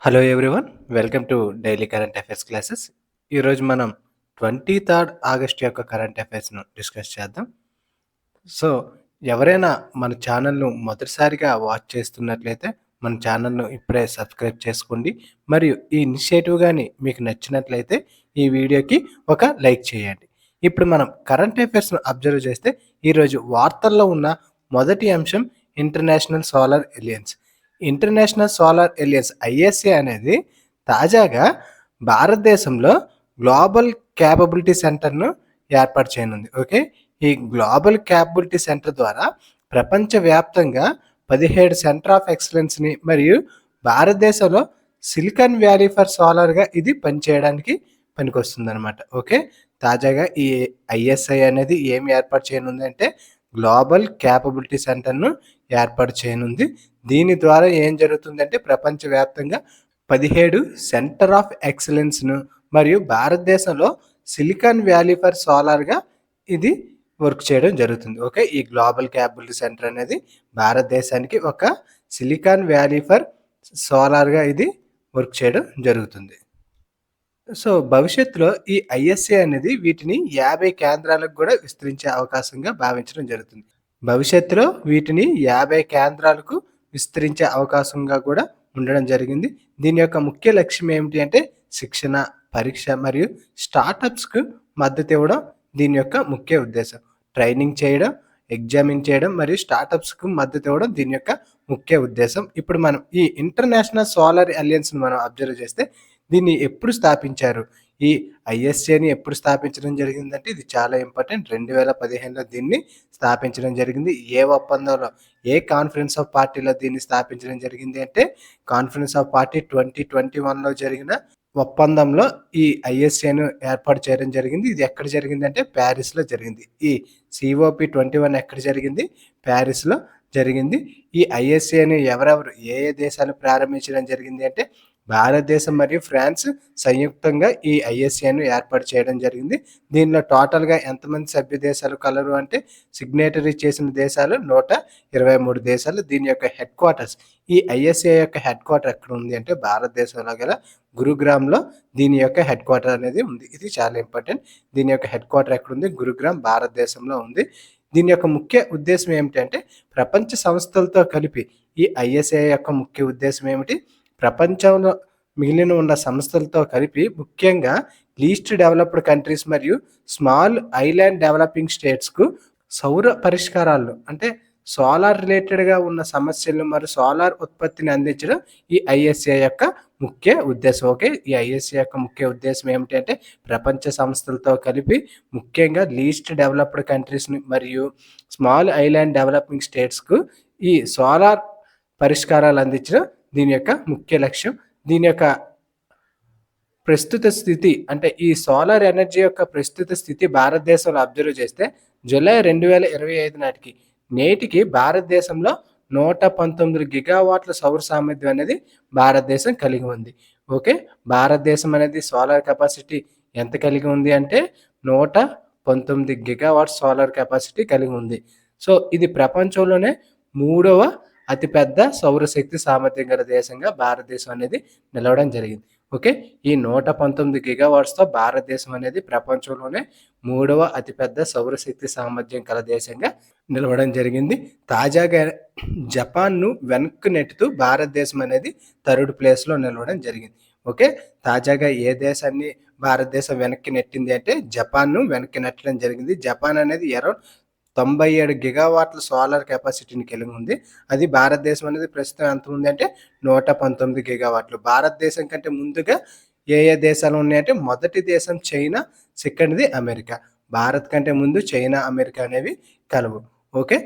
Hello everyone, welcome to daily current affairs classes. ఈరోజు మనం 23 August యొక్క కరెంట్ అఫైర్స్ను డిస్కస్ చేద్దాం. సో ఎవరైనా మన ఛానల్ను మొదటిసారిగా వాచ్ చేస్తున్నట్లయితే మన ఛానల్ను ఇప్పుడే సబ్స్క్రైబ్ చేసుకోండి. మరియు ఈ ఇనిషియేటివ్ కానీ మీకు నచ్చినట్లయితే ఈ వీడియోకి ఒక లైక్ చేయండి. ఇప్పుడు మనం కరెంట్ అఫైర్స్ను అబ్జర్వ్ చేస్తే ఈరోజు వార్తల్లో ఉన్న మొదటి అంశం international solar alliance. International solar alliance ISA అనేది తాజాగా భారతదేశంలో గ్లోబల్ క్యాపబిలిటీ సెంటర్ను ఏర్పాటు చేయనుంది. ఓకే, ఈ గ్లోబల్ క్యాపబిలిటీ సెంటర్ ద్వారా ప్రపంచవ్యాప్తంగా 17 సెంటర్ ఆఫ్ ఎక్సలెన్స్ని మరియు భారతదేశంలో సిలికాన్ వ్యాలీ ఫర్ సోలార్గా ఇది పనిచేయడానికి పనికొస్తుంది అనమాట. ఓకే, తాజాగా ఈ ఐఎస్ఐ అనేది ఏమి ఏర్పాటు చేయనుంది అంటే గ్లోబల్ క్యాపబిలిటీ సెంటర్ను ఏర్పాటు చేయనుంది. దీని ద్వారా ఏం జరుగుతుందంటే ప్రపంచవ్యాప్తంగా 17 సెంటర్ ఆఫ్ ఎక్సలెన్స్ను మరియు భారతదేశంలో సిలికాన్ వ్యాలీ ఫర్ సోలార్గా ఇది వర్క్ చేయడం జరుగుతుంది. ఓకే, ఈ గ్లోబల్ క్యాపబిలిటీ సెంటర్ అనేది భారతదేశానికి ఒక సిలికాన్ వ్యాలీ ఫర్ సోలార్గా ఇది వర్క్ చేయడం జరుగుతుంది. సో భవిష్యత్తులో ఈ ఐఎస్ఏ అనేది వీటిని 50 కేంద్రాలకు కూడా విస్తరించే అవకాశంగా భావించడం జరుగుతుంది. భవిష్యత్తులో వీటిని 50 కేంద్రాలకు విస్తరించే అవకాశంగా కూడా ఉండడం జరిగింది. దీని యొక్క ముఖ్య లక్ష్యం ఏమిటి అంటే శిక్షణ, పరీక్ష మరియు స్టార్టప్స్కు మద్దతు ఇవ్వడం దీని యొక్క ముఖ్య ఉద్దేశం. ట్రైనింగ్ చేయడం, ఎగ్జామిన్ చేయడం మరియు స్టార్టప్స్కు మద్దతు ఇవ్వడం దీని యొక్క ముఖ్య ఉద్దేశం. ఇప్పుడు మనం ఈ ఇంటర్నేషనల్ సోలార్ అలయన్స్ని మనం అబ్జర్వ్ చేస్తే దీన్ని ఎప్పుడు స్థాపించారు, ఈ ఐఎస్ఏని ఎప్పుడు స్థాపించడం జరిగిందంటే ఇది చాలా ఇంపార్టెంట్. 2015లో దీన్ని స్థాపించడం జరిగింది. ఏ ఒప్పందంలో, ఏ కాన్ఫరెన్స్ ఆఫ్ పార్టీలో దీన్ని స్థాపించడం జరిగింది అంటే కాన్ఫరెన్స్ ఆఫ్ పార్టీ 2021లో జరిగిన ఒప్పందంలో ఈ ఐఎస్ఏను ఏర్పాటు చేయడం జరిగింది. ఇది ఎక్కడ జరిగిందంటే ప్యారిస్లో జరిగింది. ఈ COP21 ఎక్కడ జరిగింది? ప్యారిస్లో జరిగింది. ఈ ఐఎస్ఏని ఎవరెవరు, ఏ ఏ దేశాలు ప్రారంభించడం జరిగింది అంటే భారతదేశం మరియు ఫ్రాన్స్ సంయుక్తంగా ఈ ఐఎస్ఏను ఏర్పాటు చేయడం జరిగింది. దీనిలో టోటల్గా ఎంతమంది సభ్య దేశాలు కలరు అంటే సిగ్నేటరీ చేసిన దేశాలు 123 దేశాలు. దీని యొక్క హెడ్ క్వార్టర్స్, ఈ ఐఎస్ఏ యొక్క హెడ్ క్వార్టర్ ఎక్కడ ఉంది అంటే భారతదేశంలో గల గురుగ్రామ్లో దీని యొక్క హెడ్ క్వార్టర్ అనేది ఉంది. ఇది చాలా ఇంపార్టెంట్. దీని యొక్క హెడ్ క్వార్టర్ ఎక్కడుంది? గురుగ్రామ్, భారతదేశంలో ఉంది. దీని యొక్క ముఖ్య ఉద్దేశం ఏమిటంటే ప్రపంచ సంస్థలతో కలిపి ఈ ఐఎస్ఏ యొక్క ముఖ్య ఉద్దేశం ఏమిటి? ప్రపంచంలో మిగిలిన ఉన్న సంస్థలతో కలిపి ముఖ్యంగా లీస్ట్ డెవలప్డ్ కంట్రీస్ మరియు స్మాల్ ఐలాండ్ డెవలపింగ్ స్టేట్స్కు సౌర పరిష్కారాలు అంటే సోలార్ రిలేటెడ్గా ఉన్న సమస్యలు మరియు సోలార్ ఉత్పత్తిని అందించడం ఈ ఐఎస్ఏ యొక్క ముఖ్య ఉద్దేశం. ఓకే, ఈ ఐఎస్ఏ యొక్క ముఖ్య ఉద్దేశం ఏమిటి అంటే ప్రపంచ సంస్థలతో కలిపి ముఖ్యంగా లీస్ట్ డెవలప్డ్ కంట్రీస్ని మరియు స్మాల్ ఐలాండ్ డెవలపింగ్ స్టేట్స్కు ఈ సోలార్ పరిష్కారాలు అందించడం దీని యొక్క ముఖ్య లక్ష్యం. దీని యొక్క ప్రస్తుత స్థితి అంటే ఈ సోలార్ ఎనర్జీ యొక్క ప్రస్తుత స్థితి భారతదేశంలో అబ్జర్వ్ చేస్తే జూలై 2025 నాటికి నేటికి భారతదేశంలో 119 గిగావాట్ల సౌర సామర్థ్యం అనేది భారతదేశం కలిగి ఉంది. ఓకే, భారతదేశం అనేది సోలార్ కెపాసిటీ ఎంత కలిగి ఉంది అంటే 119 గిగావాట్స్ సోలార్ కెపాసిటీ కలిగి ఉంది. సో ఇది ప్రపంచంలోనే 3వ అతిపెద్ద సౌరశక్తి సామర్థ్యం గల దేశంగా భారతదేశం అనేది నిలవడం జరిగింది. ఓకే, ఈ 119 గిగావాట్స్తో భారతదేశం అనేది ప్రపంచంలోనే 3వ అతిపెద్ద సౌరశక్తి సామర్థ్యం గల దేశంగా నిలవడం జరిగింది. తాజాగా జపాన్ను వెనక్కి నెట్టుతూ భారతదేశం అనేది 3rd ప్లేస్లో నిలవడం జరిగింది. ఓకే, తాజాగా ఏ దేశాన్ని భారతదేశం వెనక్కి నెట్టింది అంటే జపాన్ను వెనక్కి నెట్టడం జరిగింది. జపాన్ అనేది అరౌండ్ 97 గిగావాట్ల సోలార్ కెపాసిటీని కలిగి ఉంది. అది భారతదేశం అనేది ప్రస్తుతం ఎంత ఉంది అంటే 119 గిగావాట్లు. భారతదేశం కంటే ముందుగా ఏ ఏ దేశాలు ఉన్నాయంటే మొదటి దేశం చైనా, సెకండ్ది అమెరికా. భారత్ కంటే ముందు చైనా, అమెరికా అనేవి కలవు. ఓకే,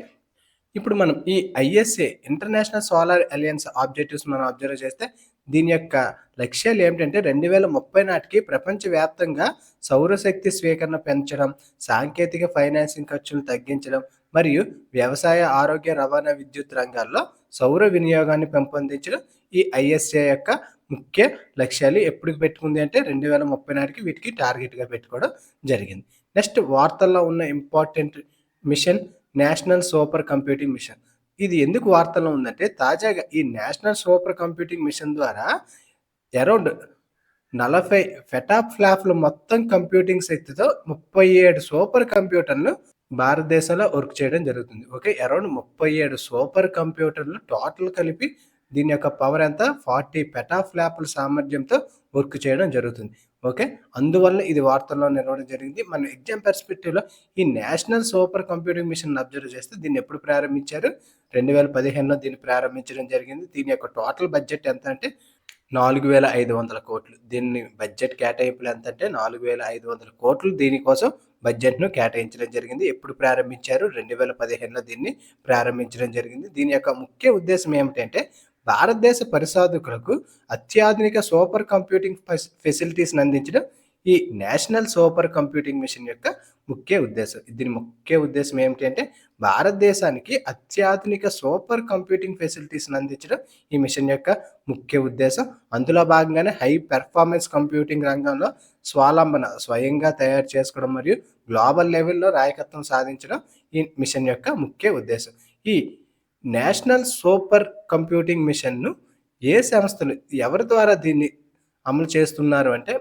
ఇప్పుడు మనం ఈ ISA international solar alliance objectives మనం అబ్జర్వ్ చేస్తే దీని యొక్క లక్ష్యాలు ఏమిటంటే 2030 నాటికి ప్రపంచవ్యాప్తంగా సౌరశక్తి స్వీకరణ పెంచడం, సాంకేతిక ఫైనాన్సింగ్ ఖర్చులను తగ్గించడం మరియు వ్యవసాయ, ఆరోగ్య, రవాణా, విద్యుత్ రంగాల్లో సౌర వినియోగాన్ని పెంపొందించడం ఈ ఐఎస్ఏ యొక్క ముఖ్య లక్ష్యాలు. ఎప్పుడు పెట్టుకుంది అంటే 2030 నాటికి వీటికి టార్గెట్గా పెట్టుకోవడం జరిగింది. నెక్స్ట్ వార్తల్లో ఉన్న important machine national super computing machine. ఇది ఎందుకు వార్తల్లో ఉందంటే తాజాగా ఈ నేషనల్ సూపర్ కంప్యూటింగ్ మిషన్ ద్వారా అరౌండ్ 40 పెటాఫ్లాప్‌ల మొత్తం కంప్యూటింగ్ శక్తితో 37 సూపర్ కంప్యూటర్‌లు భారతదేశంలో వర్క్ చేయడం జరుగుతుంది. ఓకే. అరౌండ్ 37 సూపర్ కంప్యూటర్‌లు టోటల్ కలిపి దీని యొక్క పవర్ ఎంత 40 పెటాఫ్లాప్‌ల సామర్థ్యంతో వర్క్ చేయడం జరుగుతుంది. ఓకే. అందువల్ల ఇది వార్తల్లో నిలవడం జరిగింది. మన ఎగ్జామ్ పర్స్పెక్టివ్‌లో ఈ నేషనల్ సూపర్ కంప్యూటింగ్ మిషన్‌ని అబ్జర్వ్ చేస్తే దీన్ని ఎప్పుడు ప్రారంభించారు? 2015లో దీన్ని ప్రారంభించడం జరిగింది. దీని యొక్క టోటల్ బడ్జెట్ ఎంత అంటే 4,500,00,00,000. దీన్ని బడ్జెట్ కేటాయింపులు ఎంతంటే 4,500,00,00,000 దీనికోసం బడ్జెట్‌ను కేటాయించడం జరిగింది. ఎప్పుడు ప్రారంభించారు? 2015లో దీన్ని ప్రారంభించడం జరిగింది. దీని యొక్క ముఖ్య ఉద్దేశ్యం ఏమిటంటే భారతదేశ పరిశోధకులకు అత్యాధునిక సూపర్ కంప్యూటింగ్ ఫెసిలిటీస్‌ని అందించడం ఈ నేషనల్ సూపర్ కంప్యూటింగ్ మిషన్ యొక్క ముఖ్య ఉద్దేశం. దీని ముఖ్య ఉద్దేశం ఏమిటి అంటే భారతదేశానికి అత్యాధునిక సూపర్ కంప్యూటింగ్ ఫెసిలిటీస్‌ని అందించడం ఈ మిషన్ యొక్క ముఖ్య ఉద్దేశం. అందులో భాగంగానే హై పెర్ఫార్మెన్స్ కంప్యూటింగ్ రంగంలో స్వావలంబన స్వయంగా తయారు చేసుకోవడం మరియు గ్లోబల్ లెవెల్‌లో నాయకత్వం సాధించడం ఈ మిషన్ యొక్క ముఖ్య ఉద్దేశం. ఈ నేషనల్ సూపర్ కంప్యూటింగ్ మిషన్‌ను ఏ సంస్థలు ఎవరి ద్వారా దీన్ని అమలు చేస్తున్నారు అంటే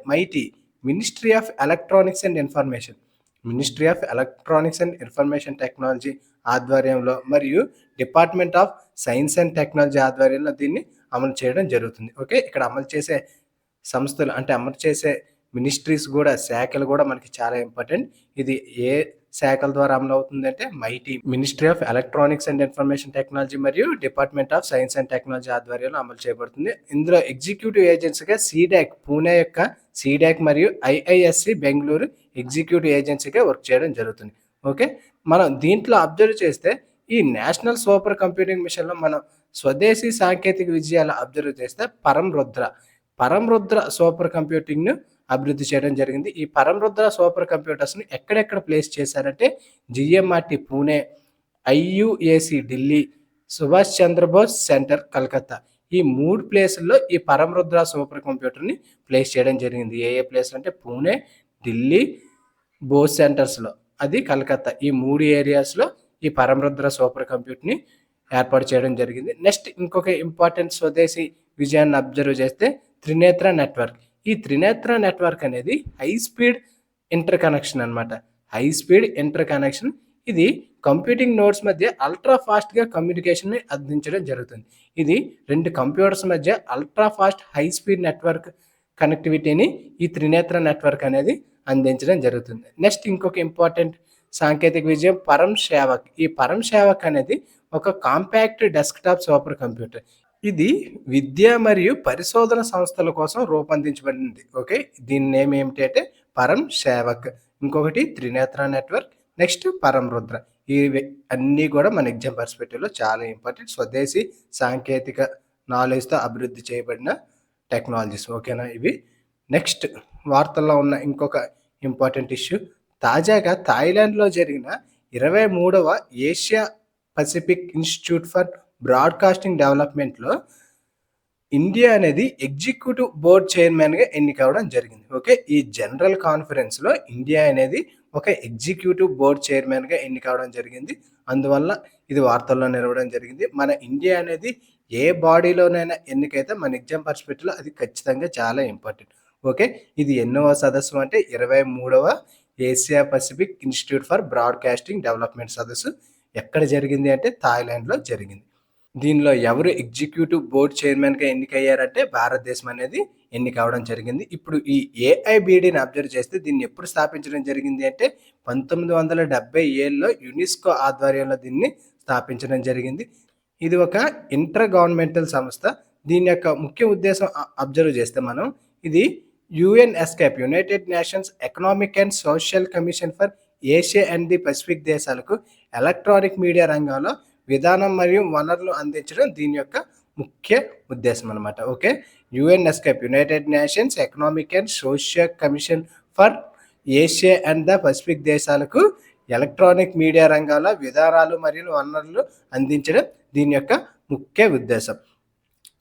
ministry of electronics and information. Ministry of electronics and information technology ఆధ్వర్యంలో మరియు department of science and technology ఆధ్వర్యంలో దీన్ని అమలు చేయడం జరుగుతుంది. ఓకే. ఇక్కడ అమలు చేసే సంస్థలు అంటే అమలు చేసే మినిస్ట్రీస్ కూడా శాఖలు కూడా మనకి చాలా ఇంపార్టెంట్. ఇది ఏ శాఖల ద్వారా అమలు అవుతుందంటే ministry of electronics and information technology మరియు department of science and technology ఆధ్వర్యంలో అమలు చేయబడుతుంది. ఇందులో ఎగ్జిక్యూటివ్ ఏజెన్సీగా సీడాక్ పూణే యొక్క సీడాక్ మరియు ఐఐఎస్సి బెంగళూరు ఎగ్జిక్యూటివ్ ఏజెన్సీగా వర్క్ చేయడం జరుగుతుంది. ఓకే. మనం దీంట్లో అబ్జర్వ్ చేస్తే ఈ నేషనల్ సూపర్ కంప్యూటింగ్ మిషన్లో మనం స్వదేశీ సాంకేతిక విజయాలు అబ్జర్వ్ చేస్తే పరంరుద్ర సూపర్ కంప్యూటింగ్ను అభివృద్ధి చేయడం జరిగింది. ఈ పరంరుద్ర సూపర్ కంప్యూటర్స్‌ని ఎక్కడెక్కడ ప్లేస్ చేశారంటే జిఎంఆర్‌టి పూణే, ఐయుఏసి ఢిల్లీ, సుభాష్ చంద్రబోస్ సెంటర్ కలకత్తా. ఈ 3 ప్లేసుల్లో ఈ పరంరుద్ర సూపర్ కంప్యూటర్‌ని ప్లేస్ చేయడం జరిగింది. ఏ ప్లేస్‌లు అంటే పూణే, ఢిల్లీ, బోస్ సెంటర్స్‌లో, అది కలకత్తా. ఈ 3 ఏరియాస్‌లో ఈ పరంరుద్ర సూపర్ కంప్యూటర్‌ని ఏర్పాటు చేయడం జరిగింది. నెక్స్ట్ ఇంకొక ఇంపార్టెంట్ స్వదేశీ విజయాన్ని అబ్జర్వ్ చేస్తే త్రినేత్ర నెట్వర్క్. ఈ త్రినేత్ర నెట్వర్క్ అనేది హై స్పీడ్ ఇంటర్ కనెక్షన్ అనమాట. High speed inter connection. ఇది కంప్యూటింగ్ నోడ్స్ మధ్య అల్ట్రా ఫాస్ట్‌గా కమ్యూనికేషన్‌ని అందించడం జరుగుతుంది. ఇది 2 కంప్యూటర్స్ మధ్య ultra fast high speed network కనెక్టివిటీని ఈ త్రినేత్ర నెట్వర్క్ అనేది అందించడం జరుగుతుంది. నెక్స్ట్ ఇంకొక ఇంపార్టెంట్ సాంకేతిక విజయం పరం సేవక్. ఈ పరం సేవక్ అనేది ఒక కాంపాక్ట్ డెస్క్‌టాప్ సూపర్ కంప్యూటర్. ఇది విద్య మరియు పరిశోధన సంస్థల కోసం రూపొందించబడింది. ఓకే. దీని నేమ్ ఏమిటి అంటే పరం సేవక్. ఇంకొకటి త్రినేత్ర నెట్వర్క్. నెక్స్ట్ పరంరుద్ర. ఇవి అన్నీ కూడా మన ఎగ్జామ్ పర్స్పెక్టివ్‌లో చాలా ఇంపార్టెంట్. స్వదేశీ సాంకేతిక నాలెడ్జ్‌తో అభివృద్ధి చేయబడిన టెక్నాలజీస్. ఓకేనా ఇవి. నెక్స్ట్ వార్తల్లో ఉన్న ఇంకొక ఇంపార్టెంట్ ఇష్యూ తాజాగా థాయిలాండ్‌లో జరిగిన 23వ Asia Pacific Institute for Broadcasting డెవలప్మెంట్లో ఇండియా అనేది ఎగ్జిక్యూటివ్ బోర్డ్ చైర్మన్గా ఎన్నికవడం జరిగింది. ఓకే. ఈ జనరల్ కాన్ఫరెన్స్లో ఇండియా అనేది ఒక ఎగ్జిక్యూటివ్ బోర్డ్ చైర్మన్గా ఎన్నికవడం జరిగింది. అందువల్ల ఇది వార్తల్లో నిలవడం జరిగింది. మన ఇండియా అనేది ఏ బాడీలోనైనా ఎన్నికైతే మన ఎగ్జామ్ పర్స్పెక్టివ్లో అది ఖచ్చితంగా చాలా ఇంపార్టెంట్. ఓకే. ఇది ఎన్నోవ సదస్సు అంటే 23వ Asia Pacific Institute for Broadcasting Development సదస్సు ఎక్కడ జరిగింది అంటే థాయిలాండ్లో జరిగింది. దీనిలో ఎవరు ఎగ్జిక్యూటివ్ బోర్డ్ చైర్మన్గా ఎన్నికయ్యారంటే భారతదేశం అనేది ఎన్నికవడం జరిగింది. ఇప్పుడు ఈ ఏఐబిడిని అబ్జర్వ్ చేస్తే దీన్ని ఎప్పుడు స్థాపించడం జరిగింది అంటే 1977లో యునెస్కో ఆధ్వర్యంలో దీన్ని స్థాపించడం జరిగింది. ఇది ఒక ఇంటర్ గవర్నమెంటల్ సంస్థ. దీని యొక్క ముఖ్య ఉద్దేశం అబ్జర్వ్ చేస్తే మనం ఇది UNESCAP United Nations Economic and Social Commission for Asia and the Pacific దేశాలకు ఎలక్ట్రానిక్ మీడియా రంగంలో విధానం మరియు వనరులు అందించడం దీని యొక్క ముఖ్య ఉద్దేశం అనమాట. Okay. UNESCAP United Nations Economic and Social Commission for Asia and the Pacific దేశాలకు ఎలక్ట్రానిక్ మీడియా రంగాల విధానాలు మరియు వనరులు అందించడం దీని యొక్క ముఖ్య ఉద్దేశం.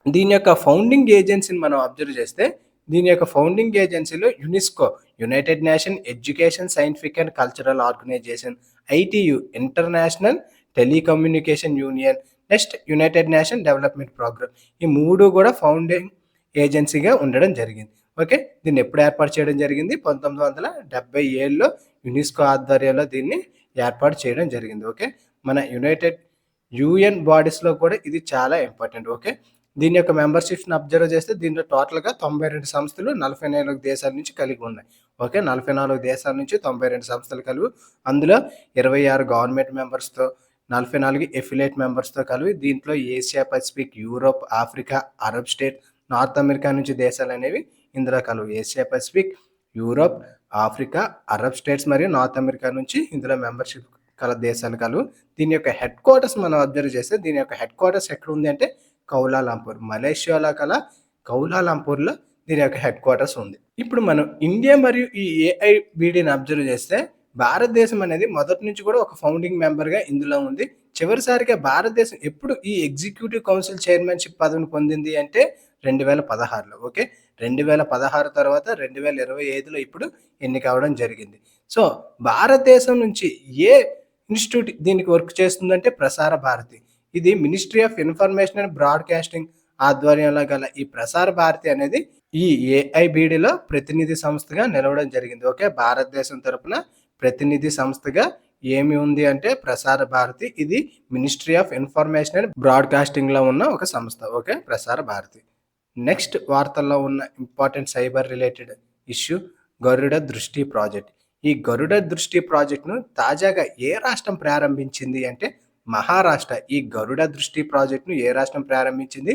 దీని యొక్క ఫౌండింగ్ ఏజెన్సీని మనం అబ్జర్వ్ చేస్తే దీని యొక్క ఫౌండింగ్ ఏజెన్సీలో UNESCO united nation education scientific and cultural organisation, ITU international telecommunication union, next united nation development programme. ఈ 3 కూడా ఫౌండింగ్ ఏజెన్సీగా ఉండడం జరిగింది. ఓకే. దీన్ని ఎప్పుడు ఏర్పాటు చేయడం జరిగింది? 1977లో యునెస్కో ఆధ్వర్యంలో దీన్ని ఏర్పాటు చేయడం జరిగింది. ఓకే. మన యూఎన్ బాడీస్‌లో కూడా ఇది చాలా ఇంపార్టెంట్. ఓకే. దీని యొక్క మెంబర్‌షిప్స్‌ని అబ్జర్వ్ చేస్తే దీంట్లో టోటల్‌గా 92 సంస్థలు 44 దేశాల నుంచి కలిగి ఉన్నాయి. ఓకే. 44 దేశాల నుంచి 92 సంస్థలు కలిగి, అందులో 26 గవర్నమెంట్ మెంబర్స్‌తో, 44 ఎఫిలియేట్ మెంబర్స్‌తో కలిపి దీంట్లో Asia Pacific, Europe, Africa, Arab state, north America నుంచి దేశాలనేవి ఇందులో కలవు. Asia Pacific, Europe, Africa, Arab states మరియు నార్త్ అమెరికా నుంచి ఇందులో మెంబర్‌షిప్ కల దేశాలు కలవు. దీని యొక్క హెడ్ క్వార్టర్స్ మనం అబ్జర్వ్ చేస్తే దీని యొక్క హెడ్ క్వార్టర్స్ ఎక్కడ ఉంది అంటే కౌలాలంపూర్, మలేషియాలో కల కౌలాలంపూర్లో దీని యొక్క హెడ్ క్వార్టర్స్ ఉంది. ఇప్పుడు మనం ఇండియా మరియు ఈ ఏఐబిడిని అబ్జర్వ్ చేస్తే భారతదేశం అనేది మొదటి నుంచి కూడా ఒక ఫౌండింగ్ మెంబర్గా ఇందులో ఉంది. చివరిసారిగా భారతదేశం ఎప్పుడు ఈ ఎగ్జిక్యూటివ్ కౌన్సిల్ చైర్మన్షిప్ పదవిని పొందింది అంటే 2016లో. ఓకే. 2016 తర్వాత 2025లో ఇప్పుడు ఎన్నిక అవ్వడం జరిగింది. సో భారతదేశం నుంచి ఏ ఇన్స్టిట్యూట్ దీనికి వర్క్ చేస్తుందంటే ప్రసార భారతి. ఇది ministry of information and broadcasting ఆధ్వర్యంలో గల ఈ ప్రసార భారతి అనేది ఈ ఏఐబిడిలో ప్రతినిధి సంస్థగా నిలవడం జరిగింది. ఓకే. భారతదేశం తరపున ప్రతినిధి సంస్థగా ఏమి ఉంది అంటే ప్రసార భారతి. ఇది మినిస్ట్రీ ఆఫ్ ఇన్ఫర్మేషన్ అండ్ బ్రాడ్కాస్టింగ్లో ఉన్న ఒక సంస్థ. ఓకే. ప్రసార భారతి. నెక్స్ట్ వార్తల్లో ఉన్న ఇంపార్టెంట్ సైబర్ రిలేటెడ్ ఇష్యూ గరుడ దృష్టి ప్రాజెక్ట్. ఈ గరుడ దృష్టి ప్రాజెక్ట్ను తాజాగా ఏ రాష్ట్రం ప్రారంభించింది అంటే మహారాష్ట్ర. ఈ గరుడ దృష్టి ప్రాజెక్ట్ను ఏ రాష్ట్రం ప్రారంభించింది?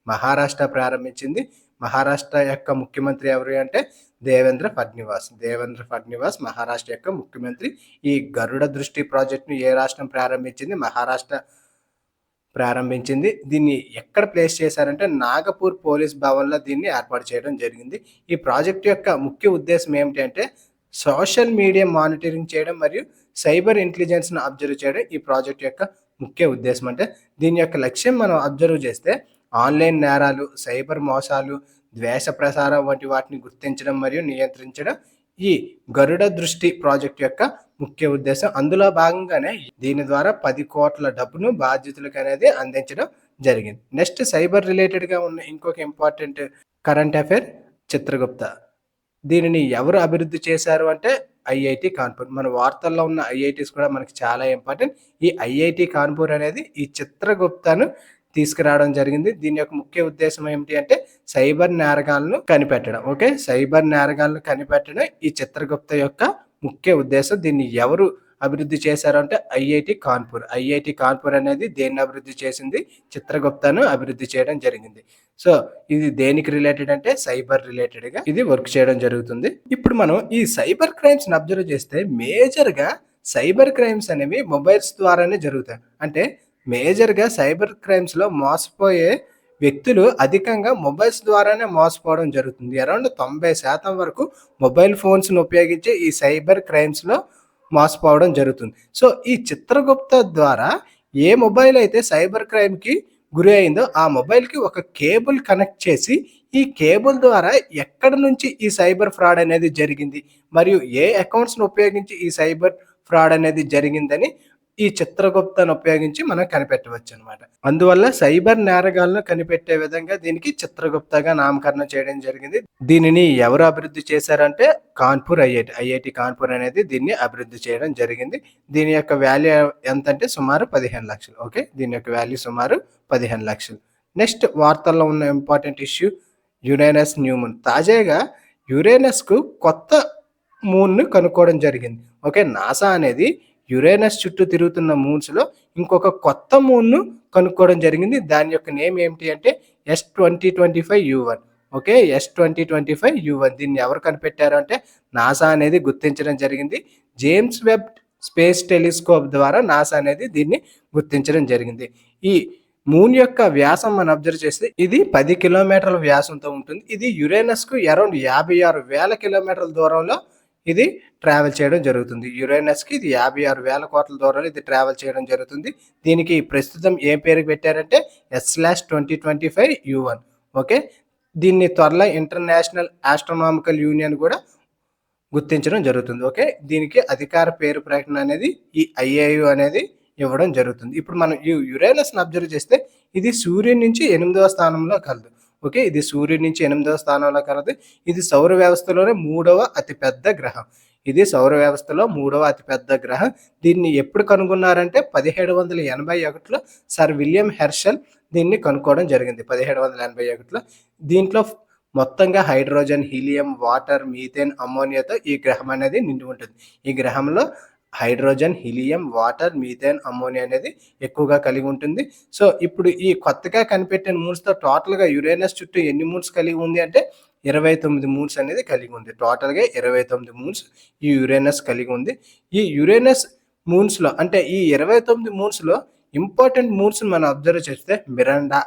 మహారాష్ట్ర ప్రారంభించింది. మహారాష్ట్ర యొక్క ముఖ్యమంత్రి ఎవరు అంటే దేవేంద్ర ఫడ్నివాస్. దేవేంద్ర ఫడ్నివాస్ మహారాష్ట్ర యొక్క ముఖ్యమంత్రి. ఈ గరుడ దృష్టి ప్రాజెక్ట్ను ఏ రాష్ట్రం ప్రారంభించింది? మహారాష్ట్ర ప్రారంభించింది. దీన్ని ఎక్కడ ప్లేస్ చేశారంటే నాగపూర్ పోలీస్ భవన్లో దీన్ని ఏర్పాటు చేయడం జరిగింది. ఈ ప్రాజెక్ట్ యొక్క ముఖ్య ఉద్దేశం ఏమిటి అంటే సోషల్ మీడియా మానిటరింగ్ చేయడం మరియు సైబర్ ఇంటెలిజెన్స్ను అబ్జర్వ్ చేయడం ఈ ప్రాజెక్ట్ యొక్క ముఖ్య ఉద్దేశం. అంటే దీని యొక్క లక్ష్యం మనం అబ్జర్వ్ చేస్తే ఆన్లైన్ నేరాలు, సైబర్ మోసాలు, ద్వేష ప్రసారం వంటి వాటిని గుర్తించడం మరియు నియంత్రించడం ఈ గరుడ దృష్టి ప్రాజెక్ట్ యొక్క ముఖ్య ఉద్దేశం. అందులో భాగంగానే దీని ద్వారా 10 కోట్ల డబ్బును బాధ్యతలకు అనేది అందించడం జరిగింది. నెక్స్ట్ సైబర్ రిలేటెడ్గా ఉన్న ఇంకొక ఇంపార్టెంట్ కరెంట్ అఫైర్ చిత్రగుప్త. దీనిని ఎవరు అభివృద్ధి చేశారు అంటే ఐఐటి కాన్పూర్. మన వార్తల్లో ఉన్న ఐఐటీస్ కూడా మనకి చాలా ఇంపార్టెంట్. ఈ ఐఐటి కాన్పూర్ అనేది ఈ చిత్రగుప్తను తీసుకురావడం జరిగింది. దీని యొక్క ముఖ్య ఉద్దేశం ఏమిటి అంటే సైబర్ నేరగాలను కనిపెట్టడం. ఓకే. సైబర్ నేరగాలను కనిపెట్టడం ఈ చిత్రగుప్త యొక్క ముఖ్య ఉద్దేశం. దీన్ని ఎవరు అభివృద్ధి చేశారు అంటే ఐఐటి కాన్పూర్. ఐఐటి కాన్పూర్ అనేది దేన్ని అభివృద్ధి చేసింది? చిత్రగుప్తను అభివృద్ధి చేయడం జరిగింది. సో ఇది దేనికి రిలేటెడ్ అంటే సైబర్ రిలేటెడ్గా ఇది వర్క్ చేయడం జరుగుతుంది. ఇప్పుడు మనం ఈ సైబర్ క్రైమ్స్ని అబ్జర్వ్ చేస్తే మేజర్గా సైబర్ క్రైమ్స్ అనేవి మొబైల్స్ ద్వారానే జరుగుతాయి. అంటే మేజర్గా సైబర్ క్రైమ్స్లో మోసపోయే వ్యక్తులు అధికంగా మొబైల్స్ ద్వారానే మోసపోవడం జరుగుతుంది. అరౌండ్ 90% వరకు మొబైల్ ఫోన్స్ను ఉపయోగించి ఈ సైబర్ క్రైమ్స్లో మోసపోవడం జరుగుతుంది. సో ఈ చిత్రగుప్త ద్వారా ఏ మొబైల్ అయితే సైబర్ క్రైమ్కి గురి అయిందో ఆ మొబైల్కి ఒక కేబుల్ కనెక్ట్ చేసి ఈ కేబుల్ ద్వారా ఎక్కడ నుంచి ఈ సైబర్ ఫ్రాడ్ అనేది జరిగింది మరియు ఏ అకౌంట్స్ను ఉపయోగించి ఈ సైబర్ ఫ్రాడ్ అనేది జరిగిందని ఈ చిత్రగుప్తను ఉపయోగించి మనం కనిపెట్టవచ్చు అనమాట. అందువల్ల సైబర్ నేరగాలను కనిపెట్టే విధంగా దీనికి చిత్రగుప్తగా నామకరణం చేయడం జరిగింది. దీనిని ఎవరు అభివృద్ధి చేశారంటే కాన్పూర్ ఐఐటి కాన్పూర్ అనేది దీన్ని అభివృద్ధి చేయడం జరిగింది. దీని యొక్క వాల్యూ ఎంత అంటే సుమారు 15 లక్షలు. ఓకే. దీని యొక్క వాల్యూ సుమారు 15 లక్షలు. నెక్స్ట్ వార్తల్లో ఉన్న important issue Uranus new moon. తాజాగా యురేనస్కు కొత్త మూన్ను కనుక్కోవడం జరిగింది. ఓకే. నాసా అనేది యురేనస్ చుట్టూ తిరుగుతున్న మూన్స్లో ఇంకొక కొత్త మూన్ను కనుక్కోవడం జరిగింది. దాని యొక్క నేమ్ ఏమిటి అంటే S2025U1. ఓకే. S2025U1 దీన్ని ఎవరు కనిపెట్టారు అంటే నాసా అనేది గుర్తించడం జరిగింది. జేమ్స్ వెబ్ స్పేస్ టెలిస్కోప్ ద్వారా నాసా అనేది దీన్ని గుర్తించడం జరిగింది. ఈ మూన్ యొక్క వ్యాసం మనం అబ్జర్వ్ చేస్తే ఇది 10 కిలోమీటర్ల వ్యాసంతో ఉంటుంది. ఇది యురేనస్కు అరౌండ్ 56,000 కిలోమీటర్ల దూరంలో ఇది ట్రావెల్ చేయడం జరుగుతుంది. యురేనస్కి ఇది 56,000 కోట్ల దూరంలో ఇది ట్రావెల్ చేయడం జరుగుతుంది. దీనికి ప్రస్తుతం ఏ పేరు పెట్టారంటే S/2025U1. ఓకే. దీన్ని త్వరలో ఇంటర్నేషనల్ ఆస్ట్రోనామికల్ యూనియన్ కూడా గుర్తించడం జరుగుతుంది. ఓకే. దీనికి అధికార పేరు ప్రకటన అనేది ఈ ఐఏయు అనేది ఇవ్వడం జరుగుతుంది. ఇప్పుడు మనం ఈ యురేనస్ని అబ్జర్వ్ చేస్తే ఇది సూర్యుని నుంచి 8వ స్థానంలో కలదు. ఓకే. ఇది సూర్యుడి నుంచి 8వ స్థానంలో కలదు. ఇది సౌర వ్యవస్థలోనే 3వ అతిపెద్ద గ్రహం. ఇది సౌర వ్యవస్థలో 3వ అతిపెద్ద గ్రహం. దీన్ని ఎప్పుడు కనుగొన్నారంటే 1781లో సర్ విలియం హెర్షల్ దీన్ని కనుక్కోవడం జరిగింది. 1781లో. దీంట్లో మొత్తంగా హైడ్రోజన్, హీలియం, వాటర్, మీథేన్, అమ్మోనియాతో ఈ గ్రహం అనేది నిండి ఉంటుంది. ఈ గ్రహంలో hydrogen, helium, water, methane, ammonia అనేది ఎక్కువగా కలిగి ఉంటుంది. సో, ఇప్పుడు ఈ కొత్తగా కనిపెట్టిన మూన్స్‌తో టోటల్‌గా యురేనస్ చుట్టూ ఎన్ని మూన్స్ కలిగి ఉంది అంటే 29 మూన్స్ అనేది కలిగి ఉంది. టోటల్‌గా 29 మూన్స్ ఈ యురేనస్ కలిగి ఉంది. ఈ యురేనస్ మూన్స్‌లో అంటే ఈ 29 మూన్స్‌లో ఇంపార్టెంట్ మూన్స్‌ని మనం అబ్జర్వ్ చేస్తే మిరాండా,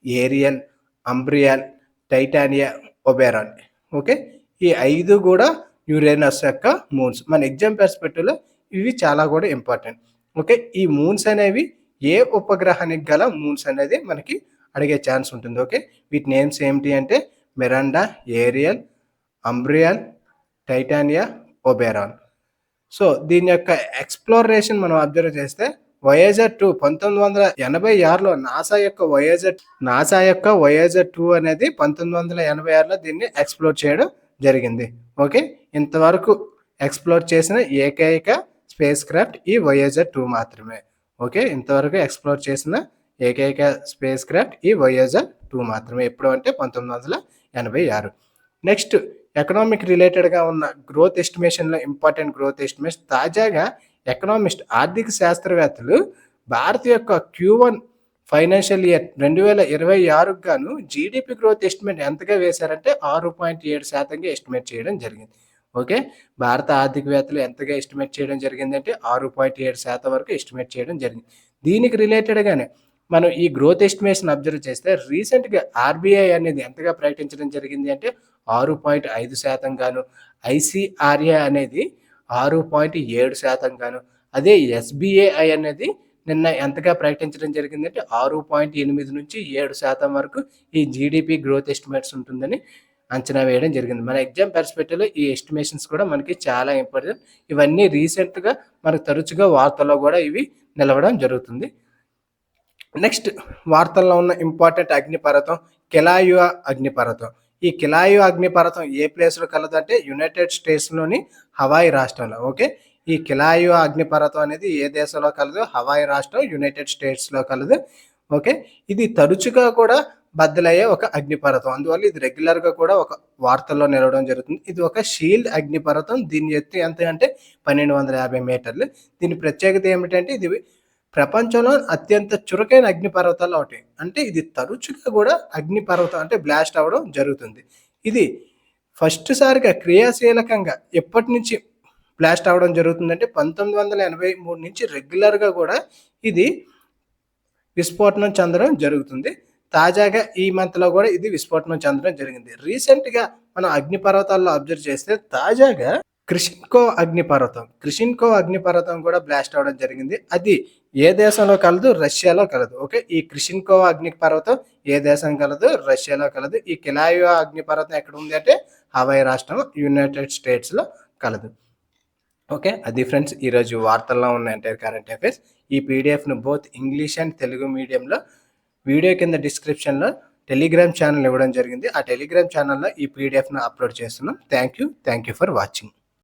ఏరియల్, అంబ్రియాల్, టైటానియా, ఒబెరాన్. ఓకే. ఈ 5 కూడా యురేనస్ యొక్క మూన్స్. మన ఎగ్జామ్ పర్స్పెక్టివ్‌లో ఇవి చాలా కూడా ఇంపార్టెంట్. ఓకే. ఈ మూన్స్ అనేవి ఏ ఉపగ్రహానికి గల మూన్స్ అనేది మనకి అడిగే ఛాన్స్ ఉంటుంది. ఓకే. వీటి నేమ్స్ ఏమిటి అంటే మిరాండా, ఏరియల్, అంబ్రియాల్, టైటానియా, ఒబెరాన్. సో, దీని యొక్క ఎక్స్‌ప్లోరేషన్ మనం అబ్జర్వ్ చేస్తే వోయేజర్ 2 1986లో నాసా యొక్క వోయేజర్ 2 అనేది 1986లో దీన్ని ఎక్స్‌ప్లోర్ చేయడం జరిగింది. ఓకే. ఇంతవరకు ఎక్స్‌ప్లోర్ చేసిన ఏకైక స్పేస్ క్రాఫ్ట్ ఈ వోయేజర్ 2 మాత్రమే. ఓకే. ఇంతవరకు ఎక్స్‌ప్లోర్ చేసిన ఏకైక స్పేస్ క్రాఫ్ట్ ఈ వోయేజర్ 2 మాత్రమే. ఎప్పుడు అంటే 1986. నెక్స్ట్ ఎకనామిక్ రిలేటెడ్‌గా ఉన్న గ్రోత్ ఎస్టిమేషన్‌లో ఇంపార్టెంట్ గ్రోత్ ఎస్టిమేషన్ తాజాగా ఆర్థిక శాస్త్రవేత్తలు భారత్ యొక్క Q1 ఫైనాన్షియల్ ఇయర్ 2026కు గాను జీడీపీ గ్రోత్ ఎస్టిమేట్ ఎంతగా వేశారంటే 6.7%గా ఎస్టిమేట్ చేయడం జరిగింది. ఓకే. భారత ఆర్థికవేత్తలు ఎంతగా ఎస్టిమేట్ చేయడం జరిగిందంటే 6.7% వరకు ఎస్టిమేట్ చేయడం జరిగింది. దీనికి రిలేటెడ్‌గానే మనం ఈ గ్రోత్ ఎస్టిమేషన్ అబ్జర్వ్ చేస్తే రీసెంట్‌గా ఆర్‌బీఐ అనేది ఎంతగా ప్రకటించడం జరిగింది అంటే 6.5% గాను, ఐసీఆర్ఏ అనేది 6.7% గాను, అదే ఎస్‌బీఏఐ అనేది నిన్న ఎంతగా ప్రకటించడం జరిగిందంటే 6.8 నుంచి 7% వరకు ఈ జీడీపీ గ్రోత్ ఎస్టిమేట్స్ ఉంటుందని అంచనా వేయడం జరిగింది. మన ఎగ్జామ్ పర్స్పెక్టివ్‌లో ఈ ఎస్టిమేషన్స్ కూడా మనకి చాలా ఇంపార్టెంట్. ఇవన్నీ రీసెంట్‌గా మనకు తరచుగా వార్తల్లో కూడా ఇవి నిలవడం జరుగుతుంది. నెక్స్ట్ వార్తల్లో ఉన్న ఇంపార్టెంట్ అగ్నిపర్వతం కెలాయువా అగ్నిపర్వతం. ఈ కెలాయువా అగ్నిపర్వతం ఏ ప్లేస్‌లో కలదంటే యునైటెడ్ స్టేట్స్‌లోని హవాయి రాష్ట్రంలో. ఓకే. ఈ కెలాయువా అగ్నిపర్వతం అనేది ఏ దేశంలో కలదు? హవాయి రాష్ట్రం, యునైటెడ్ స్టేట్స్‌లో కలదు. ఓకే. ఇది తరచుగా కూడా బద్దలయ్యే ఒక అగ్నిపర్వతం. అందువల్ల ఇది రెగ్యులర్‌గా కూడా ఒక వార్తల్లో నిలవడం జరుగుతుంది. ఇది ఒక షీల్డ్ అగ్నిపర్వతం. దీని ఎత్తు ఎంత అంటే 1250 మీటర్లు. దీని ప్రత్యేకత ఏమిటంటే ఇది ప్రపంచంలో అత్యంత చురుకైన అగ్నిపర్వతాల్లో ఒకటి. అంటే ఇది తరచుగా కూడా అగ్నిపర్వతం అంటే బ్లాస్ట్ అవ్వడం జరుగుతుంది. ఇది ఫస్ట్ సారిగా క్రియాశీలకంగా ఎప్పటి నుంచి బ్లాస్ట్ అవ్వడం జరుగుతుందంటే 1983 నుంచి రెగ్యులర్‌గా కూడా ఇది విస్ఫోటనం చెందడం జరుగుతుంది. తాజాగా ఈ మంత్‌లో కూడా ఇది విస్ఫోటనం చెందడం జరిగింది. రీసెంట్‌గా మనం అగ్నిపర్వతాల్లో అబ్జర్వ్ చేస్తే తాజాగా క్రిషిన్కో అగ్నిపర్వతం కూడా బ్లాస్ట్ అవ్వడం జరిగింది. అది ఏ దేశంలో కలదు? రష్యాలో కలదు. ఓకే. ఈ క్రిషిన్కో అగ్నిపర్వతం ఏ దేశం కలదు? రష్యాలో కలదు. ఈ కెలాయువా అగ్నిపర్వతం ఎక్కడ ఉంది అంటే హవాయి రాష్ట్రం, యునైటెడ్ స్టేట్స్‌లో కలదు. ఓకే. అది ఫ్రెండ్స్ ఈరోజు వార్తల్లో ఉన్న ఎంటైర్ కరెంట్ అఫైర్స్. ఈ పీడీఎఫ్‌ను బోత్ ఇంగ్లీష్ అండ్ తెలుగు మీడియంలో వీడియో కింద డిస్క్రిప్షన్‌లో టెలిగ్రామ్ ఛానల్ ఇవ్వడం జరిగింది. ఆ టెలిగ్రామ్ ఛానల్‌లో ఈ పీడీఎఫ్‌ను అప్లోడ్ చేస్తున్నాం. Thank you for watching.